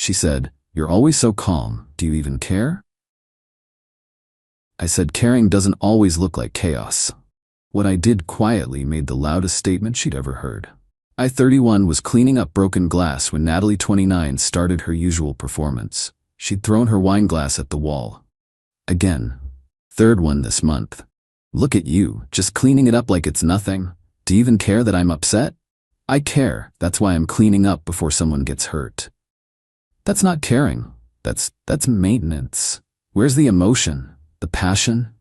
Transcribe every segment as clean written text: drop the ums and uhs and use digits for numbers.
She said, "You're always so calm. Do you even care?" I said, "Caring doesn't always look like chaos." What I did quietly made the loudest statement she'd ever heard. I, 31, was cleaning up broken glass when Natalie, 29, started her usual performance. She'd thrown her wine glass at the wall. Again. Third one this month. "Look at you, just cleaning it up like it's nothing. Do you even care that I'm upset?" "I care. That's why I'm cleaning up before someone gets hurt." That's not caring. That's maintenance. Where's the emotion? The passion?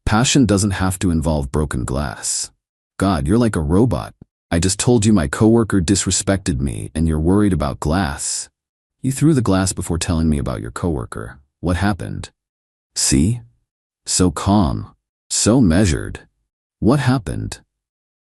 Passion doesn't have to involve broken glass. God, you're like a robot. I just told you my coworker disrespected me and you're worried about glass. You threw the glass before telling me about your coworker. What happened? See? So calm. So measured. What happened?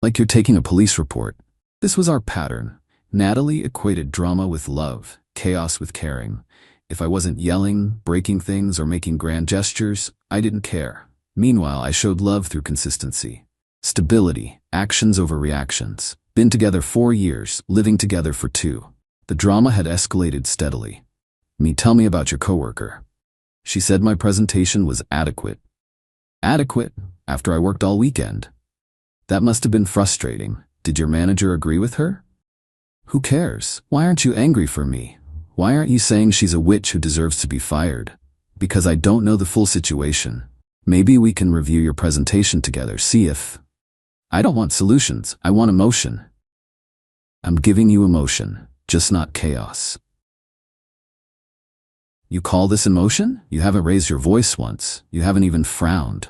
Like you're taking a police report. This was our pattern. Natalie equated drama with love, chaos with caring. If I wasn't yelling, breaking things, or making grand gestures, I didn't care. Meanwhile, I showed love through consistency. Stability, actions over reactions. Been together 4 years, living together for 2. The drama had escalated steadily. Tell me about your coworker." She said my presentation was adequate. Adequate? After I worked all weekend. That must have been frustrating. Did your manager agree with her? Who cares? Why aren't you angry for me? Why aren't you saying she's a witch who deserves to be fired? Because I don't know the full situation. Maybe we can review your presentation together, see if... I don't want solutions, I want emotion. I'm giving you emotion, just not chaos. You call this emotion? You haven't raised your voice once. You haven't even frowned.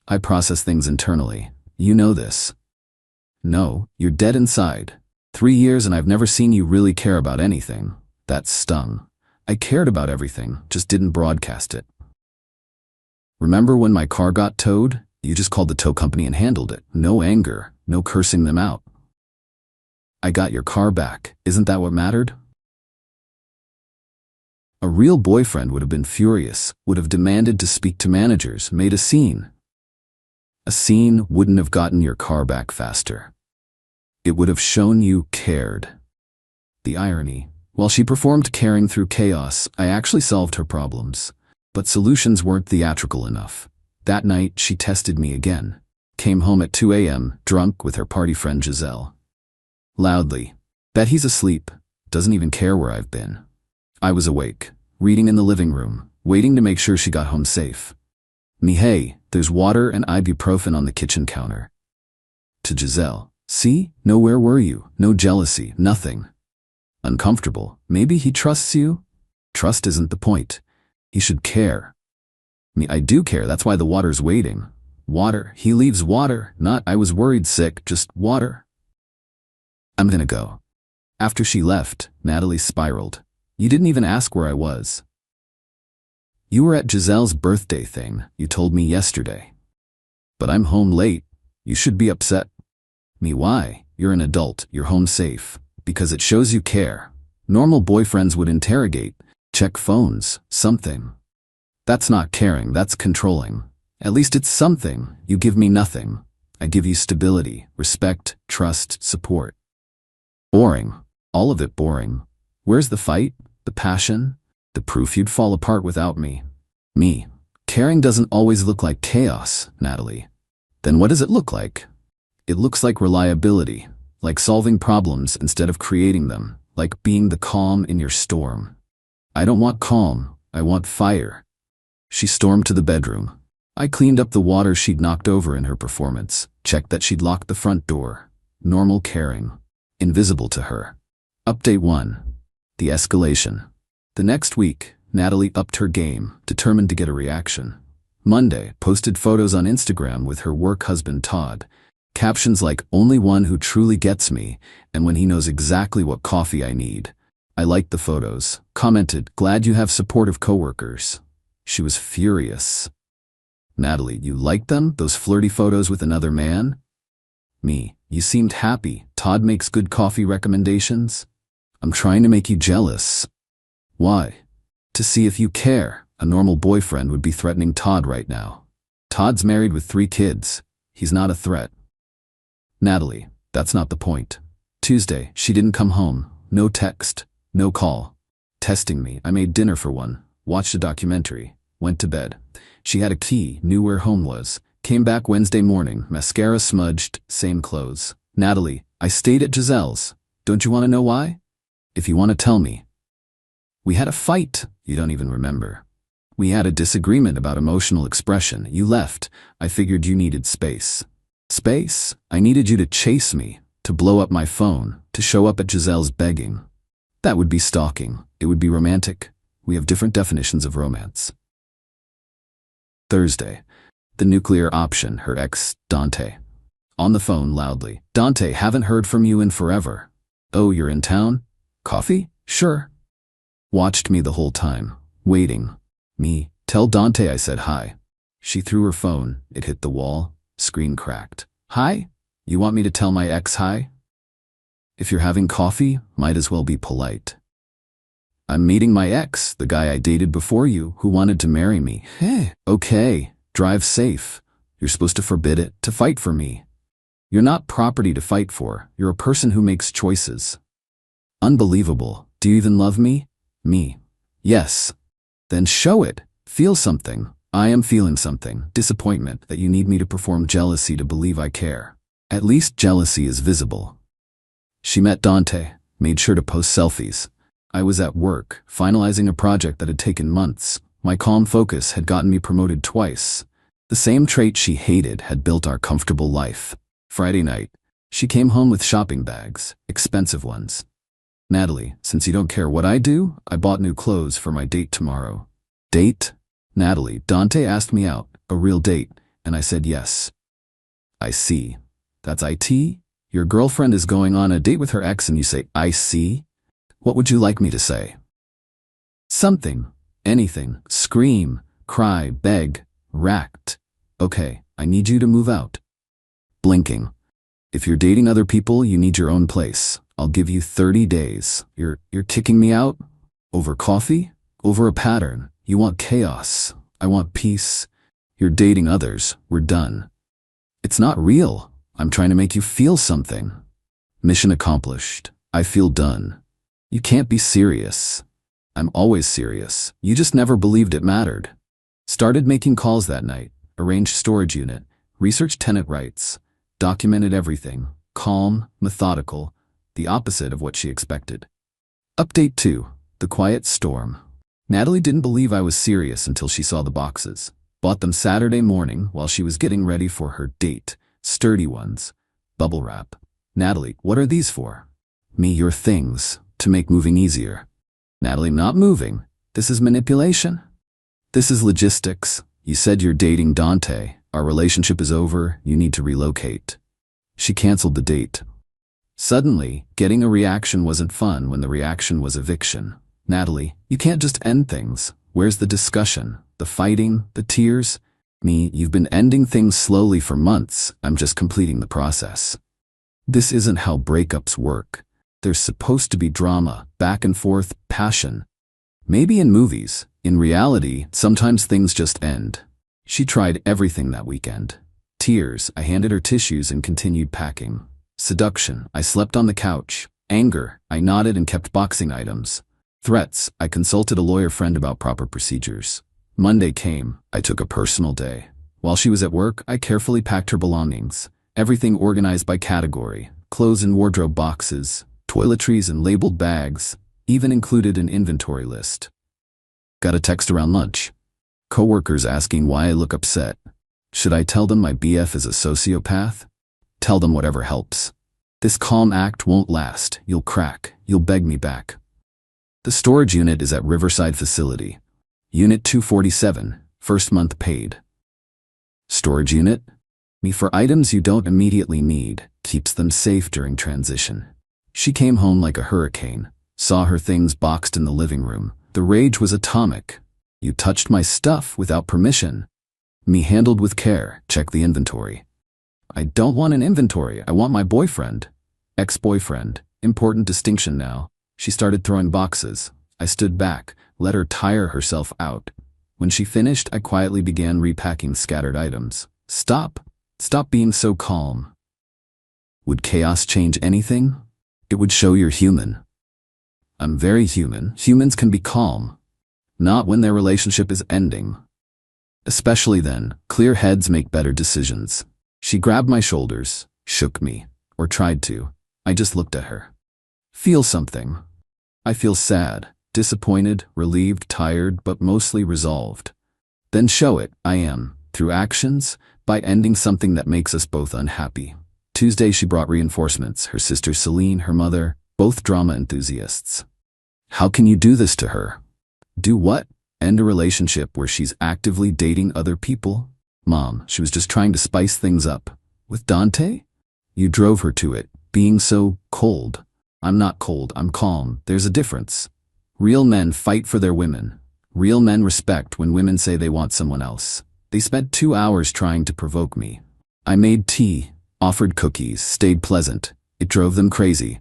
I process things internally. You know this. No, you're dead inside. 3 years and I've never seen you really care about anything. That stung. I cared about everything, just didn't broadcast it. Remember when my car got towed? You just called the tow company and handled it. No anger, no cursing them out. I got your car back. Isn't that what mattered? A real boyfriend would have been furious, would have demanded to speak to managers, made a scene. A scene wouldn't have gotten your car back faster. It would have shown you cared. The irony. While she performed caring through chaos, I actually solved her problems. But solutions weren't theatrical enough. That night, she tested me again. Came home at 2 a.m., drunk with her party friend Giselle. Loudly. Bet he's asleep. Doesn't even care where I've been. I was awake, reading in the living room, waiting to make sure she got home safe. Hey, there's water and ibuprofen on the kitchen counter. To Giselle. See? No, where were you? No jealousy, nothing. Uncomfortable. Maybe he trusts you? Trust isn't the point. He should care. I do care, that's why the water's waiting. Water, he leaves water, not I was worried sick, just water. I'm gonna go. After she left, Natalie spiraled. You didn't even ask where I was. You were at Giselle's birthday thing, you told me yesterday. But I'm home late. You should be upset. Why? You're an adult, you're home safe. Because it shows you care. Normal boyfriends would interrogate, check phones, something. That's not caring, that's controlling. At least it's something. You give me nothing. I give you stability, respect, trust, support. Boring. All of it boring. Where's the fight? The passion? The proof you'd fall apart without me? Caring doesn't always look like chaos, Natalie. Then what does it look like? It looks like reliability, like solving problems instead of creating them, like being the calm in your storm. I don't want calm, I want fire. She stormed to the bedroom. I cleaned up the water she'd knocked over in her performance, checked that she'd locked the front door. Normal caring. Invisible to her. Update 1. The escalation. The next week, Natalie upped her game, determined to get a reaction. Monday, posted photos on Instagram with her work husband Todd. Captions like, "Only one who truly gets me, and when he knows exactly what coffee I need." I liked the photos, commented, "Glad you have supportive coworkers." She was furious. Natalie, you liked them, those flirty photos with another man? You seemed happy. Todd makes good coffee recommendations. I'm trying to make you jealous. Why? To see if you care. A normal boyfriend would be threatening Todd right now. Todd's married with 3 kids. He's not a threat. Natalie, that's not the point. Tuesday, she didn't come home. No text, no call. Testing me, I made dinner for one, watched a documentary, went to bed. She had a key, knew where home was. Came back Wednesday morning, mascara smudged, same clothes. Natalie, I stayed at Giselle's. Don't you want to know why? If you want to tell me. We had a fight. You don't even remember. We had a disagreement about emotional expression. You left. I figured you needed space. Space? I needed you to chase me, to blow up my phone, to show up at Giselle's begging. That would be stalking. It would be romantic. We have different definitions of romance. Thursday. The nuclear option, her ex, Dante. On the phone loudly. Dante, haven't heard from you in forever. Oh, you're in town? Coffee? Sure. Watched me the whole time. Waiting. Me. Tell Dante I said hi. She threw her phone. It hit the wall. Screen cracked. Hi? You want me to tell my ex hi? If you're having coffee, might as well be polite. I'm meeting my ex, the guy I dated before you, who wanted to marry me. Hey. Okay. Drive safe. You're supposed to forbid it, to fight for me. You're not property to fight for. You're a person who makes choices. Unbelievable. Do you even love me? Me. Yes. Then show it. Feel something. I am feeling something. Disappointment that you need me to perform jealousy to believe I care. At least jealousy is visible. She met Dante, made sure to post selfies. I was at work, finalizing a project that had taken months. My calm focus had gotten me promoted twice. The same trait she hated had built our comfortable life. Friday night, she came home with shopping bags, expensive ones. Natalie, since you don't care what I do, I bought new clothes for my date tomorrow. Date? Natalie, Dante asked me out, a real date, and I said yes. I see. That's IT? Your girlfriend is going on a date with her ex and you say, I see? What would you like me to say? Something. Anything. Scream. Cry. Beg. Racked. Okay, I need you to move out. Blinking. If you're dating other people, you need your own place. I'll give you 30 days. You're kicking me out? Over coffee? Over a pattern. You want chaos. I want peace. You're dating others. We're done. It's not real. I'm trying to make you feel something. Mission accomplished. I feel done. You can't be serious. I'm always serious. You just never believed it mattered. Started making calls that night. Arranged storage unit. Researched tenant rights. Documented everything. Calm, methodical. The opposite of what she expected. Update 2. The quiet storm. Natalie didn't believe I was serious until she saw the boxes. Bought them Saturday morning while she was getting ready for her date. Sturdy ones. Bubble wrap. Natalie, what are these for? Me, your things. To make moving easier. Natalie, not moving. This is manipulation. This is logistics. You said you're dating Dante. Our relationship is over. You need to relocate. She canceled the date. Suddenly, getting a reaction wasn't fun when the reaction was eviction. Natalie, you can't just end things. Where's the discussion? The fighting? The tears? Me, you've been ending things slowly for months. I'm just completing the process. This isn't how breakups work. There's supposed to be drama, back and forth, passion. Maybe in movies. In reality, sometimes things just end. She tried everything that weekend. Tears, I handed her tissues and continued packing. Seduction, I slept on the couch. Anger, I nodded and kept boxing items. Threats, I consulted a lawyer friend about proper procedures. Monday came, I took a personal day. While she was at work, I carefully packed her belongings. Everything organized by category, clothes and wardrobe boxes, toiletries and labeled bags, even included an inventory list. Got a text around lunch. Coworkers asking why I look upset. Should I tell them my BF is a sociopath? Tell them whatever helps. This calm act won't last. You'll crack. You'll beg me back. The storage unit is at Riverside Facility. Unit 247, first month paid. Storage unit? Me for items you don't immediately need, keeps them safe during transition. She came home like a hurricane, saw her things boxed in the living room. The rage was atomic. You touched my stuff without permission. Me handled with care, check the inventory. I don't want an inventory, I want my boyfriend. Ex-boyfriend, important distinction now. She started throwing boxes. I stood back, let her tire herself out. When she finished, I quietly began repacking scattered items. Stop being so calm. Would chaos change anything? It would show you're human. I'm very human. Humans can be calm. Not when their relationship is ending. Especially then, clear heads make better decisions. She grabbed my shoulders, shook me, or tried to. I just looked at her. Feel something. I feel sad, disappointed, relieved, tired, but mostly resolved. Then show it, I am, through actions, by ending something that makes us both unhappy. Tuesday she brought reinforcements, her sister Celine, her mother, both drama enthusiasts. How can you do this to her? Do what? End a relationship where she's actively dating other people? Mom, she was just trying to spice things up. With Dante? You drove her to it, being so cold. I'm not cold, I'm calm. There's a difference. Real men fight for their women. Real men respect when women say they want someone else. They spent 2 hours trying to provoke me. I made tea, offered cookies, stayed pleasant. It drove them crazy.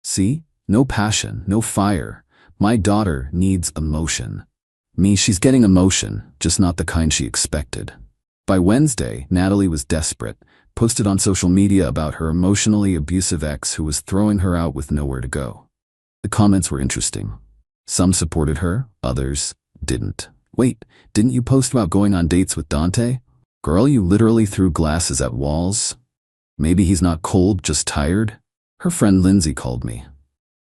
See? No passion, no fire. My daughter needs emotion. Me, she's getting emotion, just not the kind she expected. By Wednesday, Natalie was desperate, posted on social media about her emotionally abusive ex who was throwing her out with nowhere to go. The comments were interesting. Some supported her, others didn't. Wait, didn't you post about going on dates with Dante? Girl, you literally threw glasses at walls. Maybe he's not cold, just tired? Her friend Lindsay called me.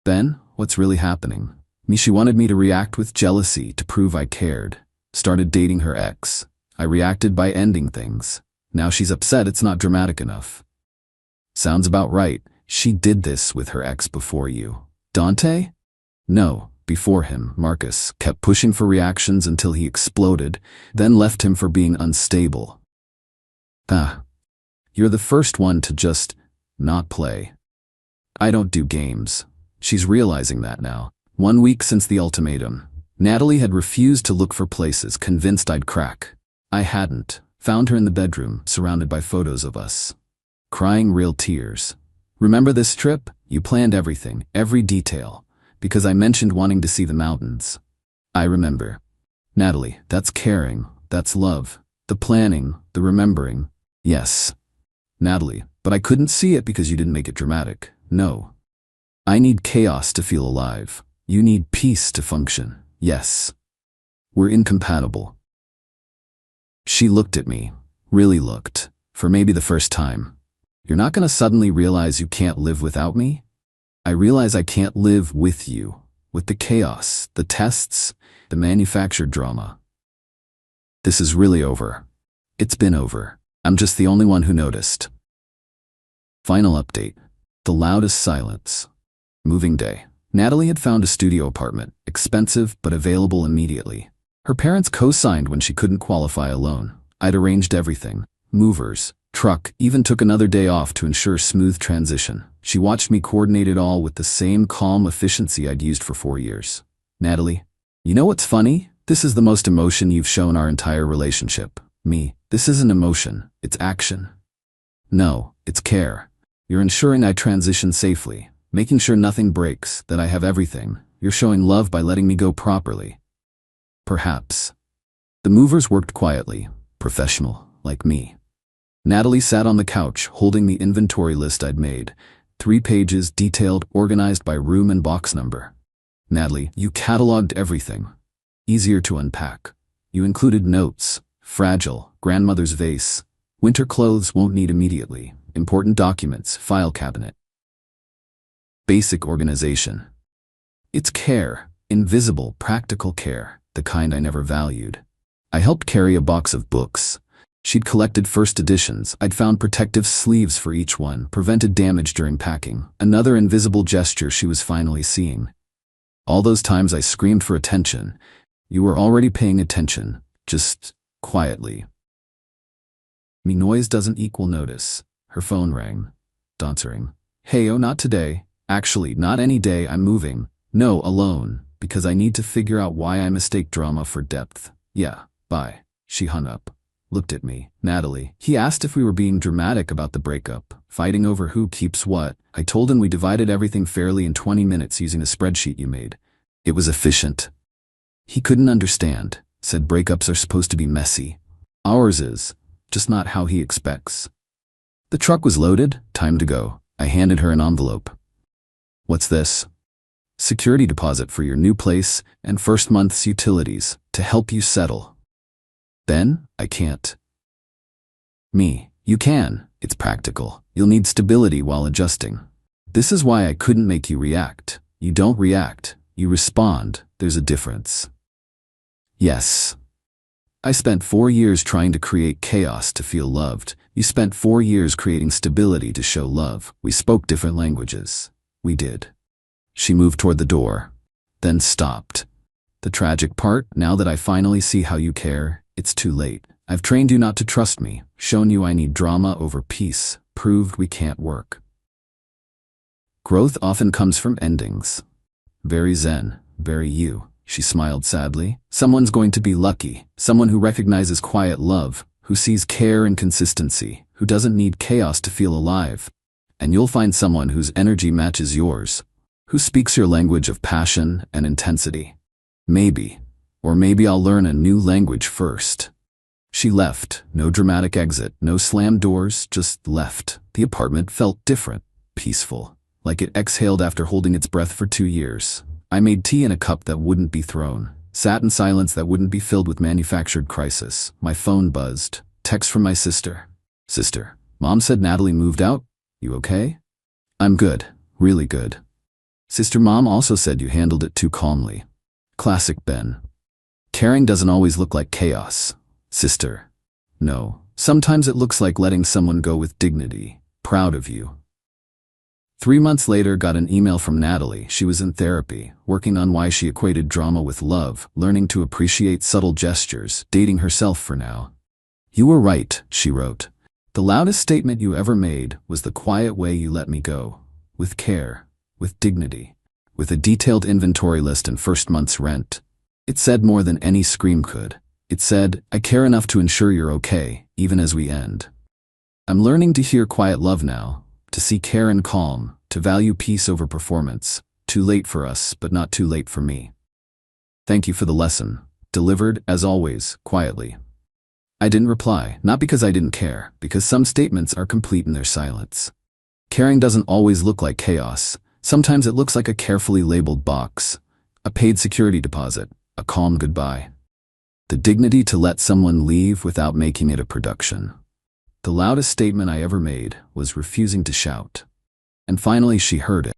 Then, what's really happening? She wanted me to react with jealousy to prove I cared. Started dating her ex. I reacted by ending things. Now she's upset it's not dramatic enough. Sounds about right. She did this with her ex before you. Dante? No, before him, Marcus kept pushing for reactions until he exploded, then left him for being unstable. You're the first one to just not play. I don't do games. She's realizing that now. 1 week since the ultimatum, Natalie had refused to look for places, convinced I'd crack. I hadn't. Found her in the bedroom, surrounded by photos of us. Crying real tears. Remember this trip? You planned everything, every detail, because I mentioned wanting to see the mountains. I remember. Natalie, that's caring, that's love. The planning, the remembering. Yes. Natalie, but I couldn't see it because you didn't make it dramatic. No. I need chaos to feel alive. You need peace to function. Yes. We're incompatible. She looked at me, really looked, for maybe the first time. You're not going to suddenly realize you can't live without me? I realize I can't live with you, with the chaos, the tests, the manufactured drama. This is really over. It's been over. I'm just the only one who noticed. Final update. The loudest silence. Moving day. Natalie had found a studio apartment, expensive but available immediately. Her parents co-signed when she couldn't qualify a loan. I'd arranged everything. Movers, truck, even took another day off to ensure smooth transition. She watched me coordinate it all with the same calm efficiency I'd used for 4 years. Natalie, you know what's funny? This is the most emotion you've shown our entire relationship. Me, this isn't emotion, it's action. No, it's care. You're ensuring I transition safely, making sure nothing breaks, that I have everything. You're showing love by letting me go properly. Perhaps. The movers worked quietly, professional, like me. Natalie sat on the couch, holding the inventory list I'd made. 3 pages, detailed, organized by room and box number. Natalie, you cataloged everything. Easier to unpack. You included notes, fragile, grandmother's vase, winter clothes won't need immediately, important documents, file cabinet. Basic organization. It's care, invisible, practical care, the kind I never valued. I helped carry a box of books. She'd collected first editions. I'd found protective sleeves for each one, prevented damage during packing. Another invisible gesture she was finally seeing. All those times I screamed for attention. You were already paying attention, just quietly. Me noise doesn't equal notice. Her phone rang. Answering. Hey, oh, not today. Actually, not any day, I'm moving. No, alone, because I need to figure out why I mistake drama for depth. Yeah, bye. She hung up. Looked at me. Natalie. He asked if we were being dramatic about the breakup, fighting over who keeps what. I told him we divided everything fairly in 20 minutes using a spreadsheet you made. It was efficient. He couldn't understand. Said breakups are supposed to be messy. Ours is, just not how he expects. The truck was loaded. Time to go. I handed her an envelope. What's this? security deposit for your new place, and first month's utilities to help you settle. Ben, I can't. Me, you can. It's practical. You'll need stability while adjusting. This is why I couldn't make you react. You don't react. You respond. There's a difference. Yes. I spent 4 years trying to create chaos to feel loved. You spent 4 years creating stability to show love. We spoke different languages. We did. She moved toward the door, then stopped. The tragic part, now that I finally see how you care, it's too late. I've trained you not to trust me, shown you I need drama over peace, proved we can't work. Growth often comes from endings. Very zen, very you. She smiled sadly. Someone's going to be lucky, someone who recognizes quiet love, who sees care and consistency, who doesn't need chaos to feel alive. And you'll find someone whose energy matches yours, who speaks your language of passion and intensity. Maybe, or maybe I'll learn a new language first. She left, no dramatic exit, no slammed doors, just left. The apartment felt different, peaceful, like it exhaled after holding its breath for 2 years. I made tea in a cup that wouldn't be thrown, sat in silence that wouldn't be filled with manufactured crisis. My phone buzzed. Text from my sister. Sister, Mom said Natalie moved out. You okay? I'm good, really good. Sister, Mom also said you handled it too calmly. Classic Ben. Caring doesn't always look like chaos. Sister. No, sometimes it looks like letting someone go with dignity. Proud of you. 3 months later, got an email from Natalie. She was in therapy, working on why she equated drama with love, learning to appreciate subtle gestures, dating herself for now. You were right, she wrote. The loudest statement you ever made was the quiet way you let me go. With care, with dignity, with a detailed inventory list and first month's rent. It said more than any scream could. It said, I care enough to ensure you're okay, even as we end. I'm learning to hear quiet love now, to see care and calm, to value peace over performance. Too late for us, but not too late for me. Thank you for the lesson. Delivered, as always, quietly. I didn't reply, not because I didn't care, because some statements are complete in their silence. Caring doesn't always look like chaos. Sometimes it looks like a carefully labeled box, a paid security deposit, a calm goodbye. The dignity to let someone leave without making it a production. The loudest statement I ever made was refusing to shout. And finally she heard it.